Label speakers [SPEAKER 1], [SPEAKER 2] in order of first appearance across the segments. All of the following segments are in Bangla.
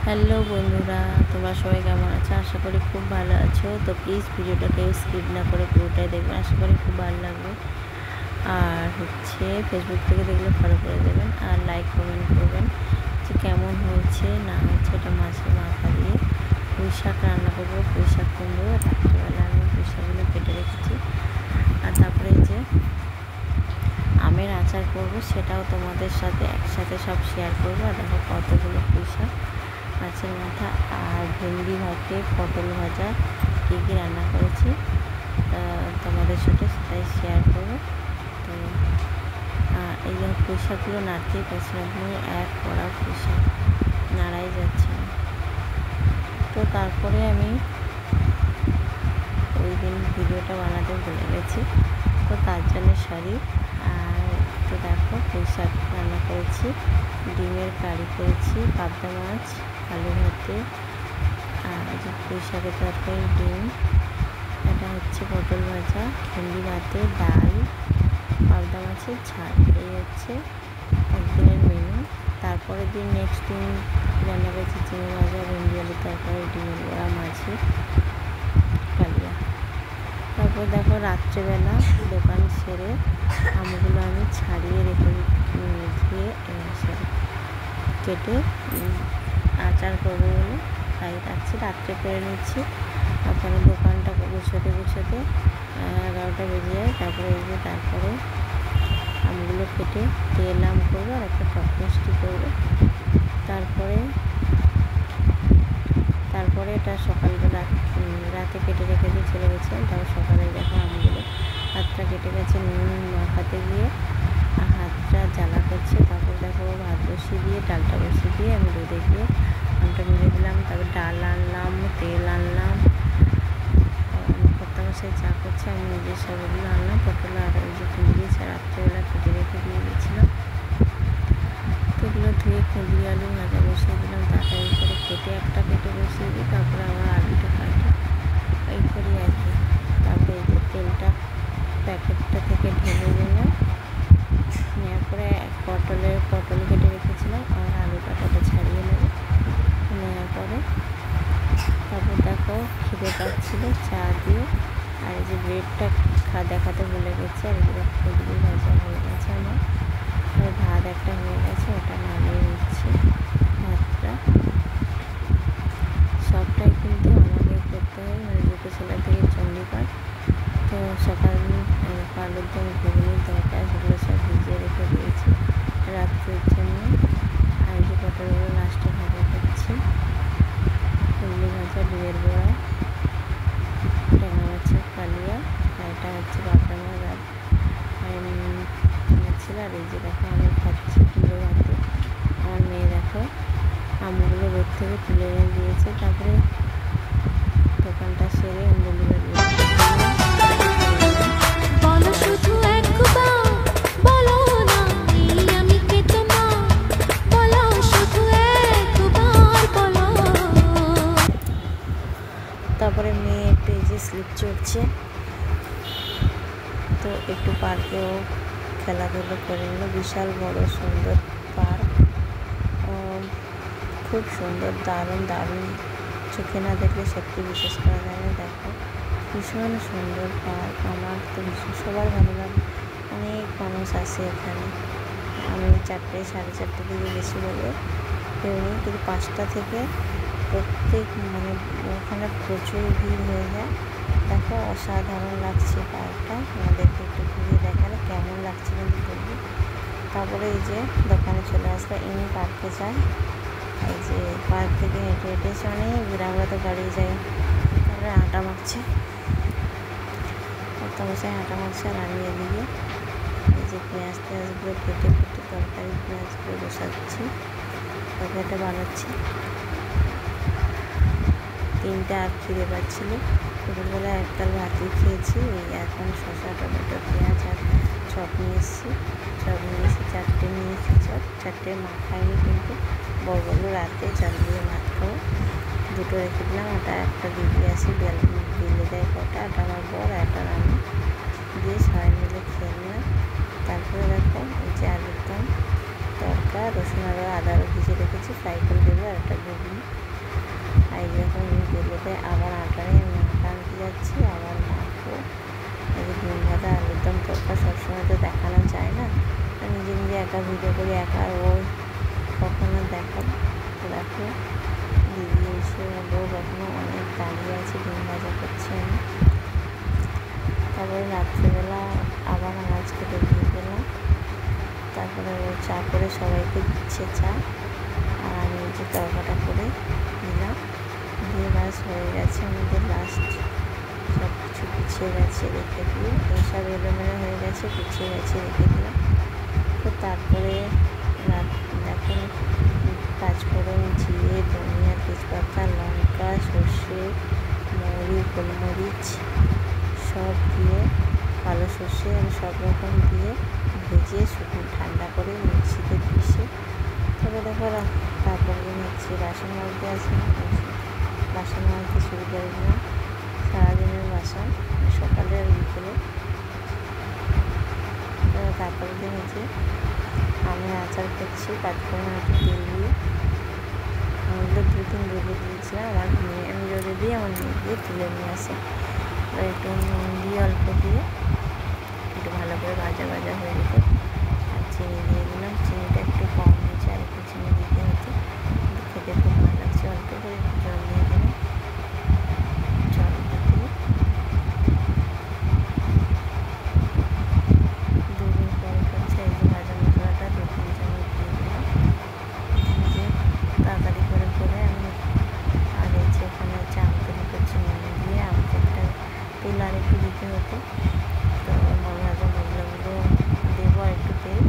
[SPEAKER 1] হ্যালো বন্ধুরা, তোমরা সবাই কেমন আছো? আশা করি খুব ভালো আছো। তো প্লিজ ভিডিওটা কেউ স্কিপ না করে পুরোটাই দেখবেন, আশা করি খুব ভালো লাগবে। আর ফেসবুক থেকে দেখলে ফলো করে দেবেন আর লাইক কমেন্ট করবেন যে কেমন হয়েছে না হয়েছে। এটা মাছের মাথা দিয়ে পুঁই শাক রান্না করবো, পুঁই শাক কুমড়ো। রাত্রেবেলা আমি পুঁই শাকগুলো কেটে রেখেছি। আর তারপরে আমের আচার করবো, সেটাও তোমাদের সাথে একসাথে সব শেয়ার করবো। আর দেখো কতগুলো পুঁই শাক, মাছের মাথা আর ভেন্ডি ভাতে, পটল ভাজা, কী কী রান্না করেছি তোমাদের সাথে সেটাই শেয়ার করবো। তো এই যে পুঁই শাকগুলো নাড়তেই পারছি না, তুমি এক কড়া পুঁই শাক নাড়াই যাচ্ছে না। তো তারপরে আমি ওই দিন ভিডিওটা বানাতে ভুলে গেছি, তো তার জন্য সরি। আর তো দেখো পুঁই শাক রান্না করেছি, ডিমের কারি করেছি, পাবদা মাছ, আলু ভাতে, আর যে পুঁই শাকের তরকারি, ডিম, এটা হচ্ছে পটল ভাজা, ভেন্ডি ভাতে, ডাল, পাবদা মাছের ঝাল। এই হচ্ছে একদিনের মেনু। তারপরের দিন নেক্সট দিন রান্না করেছি চিংড়ি ভাজা, ভেন্ডি আলু তরকারি, ডিমের বড়া, মাছে কালিয়া। তারপর দেখো রাত্রেবেলা দোকান সেরে আমগুলো আমি ছাড়িয়ে রেখে ধুয়ে কেটে আচার করবো বলে তাই রাখছি, রাত্রে করে নিচ্ছি। তারপরে দোকানটা গুছোতে 11টা বেজে যায়। তারপরে আমগুলো কেটে তেল আম করবো আর একটা টক মিষ্টি করবো। তারপরে এটা সকালবেলা রাতে কেটে রেখে দিয়ে চলে গেছে। তারপর সকালে দেখো আমগুলো হাতটা কেটে গেছে নুন মাখাতে গিয়ে, আর হাতটা জ্বালা করছে। তারপর দেখো ভাত বসিয়ে দিয়ে ডালটা বসিয়ে দিয়ে আমি রোদে গিয়ে আমটা মেরে দিলাম। তারপর ডাল আনলাম, তেল আনলাম, কর্তামশাই চা করছে, আমি নিজের সবগুলো আনলাম। পটল আর ওই যে কুঁদরি রাত্রেবেলা কেটে রেখে দিয়ে গেছিলাম, তো এগুলো ধুয়ে কুঁদরি আলু ভাজা বসিয়ে দিলাম। তাড়াতাড়ি করে কেটে বসিয়ে দিই, তারপরে আবার আলুটা কাটি, এই করি আর কি। তারপরে এই যে তেলটা প্যাকেটটা থেকে ঢেলে নিলাম, নেওয়ার পরে পটল কেটে রেখেছিলাম আর আলু কাটাটা ছাড়িয়ে নেবো। নেওয়ার পরে তারপর দেখো খিদে পাচ্ছিল, চা দিয়ে আর এই যে ব্রেডটা দেখাতে ভুলে গেছে। আর এগুলো কুঁদরি ভাজা হয়ে গেছে আমার, আর ভাত একটা হয়ে গেছে, ওটা নামিয়ে নিচ্ছি। ভাতটা সবটাই কিন্তু আমাকে করতে হয়, মানে দুপুরবেলা থেকে চণ্ডীপাঠ। তো সকাল আলুর দম, ঘুগনির দরকার, সেগুলো সব ভিজিয়ে রেখে দিয়েছি রাত্রের জন্য। আর যে পটলগুলো লাস্টে ভাজা করছি, কুমড়ো ভাজা, ডিমের বড়া, ট্যাংরা মাছের কালিয়া, আর এটা হচ্ছে পাবদা মাছ ছিল। আর এই যে দেখো আমি খাচ্ছি তুলে ভাতে। আমার মেয়ে দেখো আমগুলো রোদ থেকে তুলে এনে দিয়েছে। তারপরে দোকানটা সেরে ডেলিভারি তারপরে মেয়ে একটু এই যে স্লিপ চড়ছে, তো একটু পার্কেও খেলাধুলো করে নিল। বিশাল বড় সুন্দর পার্ক, খুব সুন্দর, দারুণ, চোখে না দেখলে সত্যি বিশ্বাস করা যায় না। দেখো ভীষণ সুন্দর পার্ক, আমার তো সবার ভালো লাগে। অনেক মানুষ আসে এখানে। আমি 4টে, 4:30 দিকে গেছি বলে কেউ নেই, কিন্তু 5টা থেকে ওখানে প্রচুর ভিড় হয়ে যায়। দেখো অসাধারণ লাগছে পার্কটা, আমাদেরকে একটু ঘুরিয়ে দেখালে কেমন লাগছে কিন্তু বলবি। তারপরে এই যে দোকানে চলে আসলে এমনি পার্কে যায়। এই যে পার্ক থেকে হেঁটে এসে অনেক আমরা তো গাড়ি যাই। তারপরে আটা মাখছে, কর্তামশাই আটা মাখছে, আর আমি এদিকে এই যে পেঁয়াজগুলো কেটে তরকারি পেঁয়াজগুলো বসাচ্ছি, তরকারিটা বানাচ্ছি। 3টা আর খিদে পাচ্ছিল, দুপুরবেলা এককাল ভাতই খেয়েছি। এখন শসা, টমেটো, পেঁয়াজ আর চপ নিয়ে এসেছি। 4টে নিয়েছি, 4টে মাখাইনি, কিন্তু বড়গুলো রাতে চাল দিয়ে ভাত খাবো। 2টো রেখে দিলাম, ওটা একটা দিদি আসি বিলে দেয় কটা, এটা আমার বর, একটা রান্না দিয়ে সবাই মিলে খেয়ে নিলাম। তারপরে দেখো এই যে আলুর দম, তরকা, রসুন আর আদা ভিজিয়ে রেখেছি, ফ্রাই করে দেবো। আর একটা ঘুগনি। দেখো দিদি এসে লোক এখনো অনেক দাঁড়িয়ে আছে, ডিম ভাজা করছি আমি। তারপরে রাত্রেবেলা আবার আনাজ কেটে দিয়ে গেলাম। তারপরে ও চা করে সবাইকে দিচ্ছে চা, আর আমি যে তরকাটা করে দিলাম, দিয়ে বাস হয়ে গেছে আমাদের লাস্ট। সব কিছু গুছিয়ে গেছে রেখে দিয়ে, এইসব এলোমেলো হয়ে গেছে, গুছিয়ে গেছে রেখে দিলাম। তো তারপরে দেখো পাঁচফোড়ন, জিরে, ধনিয়া, তেজপাতা, লঙ্কা, সর্ষে, মৌরি, গোলমরিচ সব দিয়ে, কালো সর্ষে আর সব রকম দিয়ে ভেজে শুকনো ঠান্ডা করে মিক্সিতে পিষে তারপরে দেখো তারপরে মিক্সি বাসন মাজতে আসি, বাসন মাজতে শুরু করে দিলাম। সারাদিনের বাসন সকালে আর বিকেলে। তারপরে দিন হচ্ছে আমি আচার করছি পাঁচফোড়ন একটু তেল দিয়ে। ওগুলো 2-3 রোদে দিয়েছিলাম, আমার মেয়ে, আমি রোদে দিয়ে আমার মেয়ে দিয়ে তুলে নিয়ে আসে। একটু নুন দিয়ে অল্প দিয়ে একটু ভালো করে ভাজা ভাজা হয়ে যেত। আর চিনি দিয়ে দিলাম, চিনিটা একটু কম হয়েছে, আর একটু চিনি দিতে হতো, কিন্তু খেতে খুব ভালো লাগছে। অল্প করে একটু জল দিয়ে দিলাম, জল দিয়ে 2 দিন পরে করছে। এই যে ভাজা মশলাটা 2-3 চামচ দিয়ে দিলাম, দিয়ে তাড়াতাড়ি করে করে আমি। আর এই যে এখানে হচ্ছে আমতলি করছি নুন দিয়ে, আমতলিটা তেল আর একটু দিতে হতো। তো ভাজা মশলাগুলো দেবো আর একটু তেল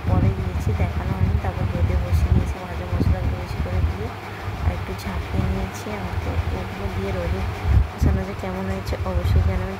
[SPEAKER 1] পরে দিয়েছি, দেখানো হয়নি। তারপর রোদে বসিয়ে দিয়েছি ভাজা মশলাগুলো বেশি করে দিয়ে, আর একটু ঝাঁকিয়ে নিয়েছি। আমাকে ওগুলো দিয়ে রোদে বসানো যে কেমন হয়েছে অবশ্যই জানাবেন।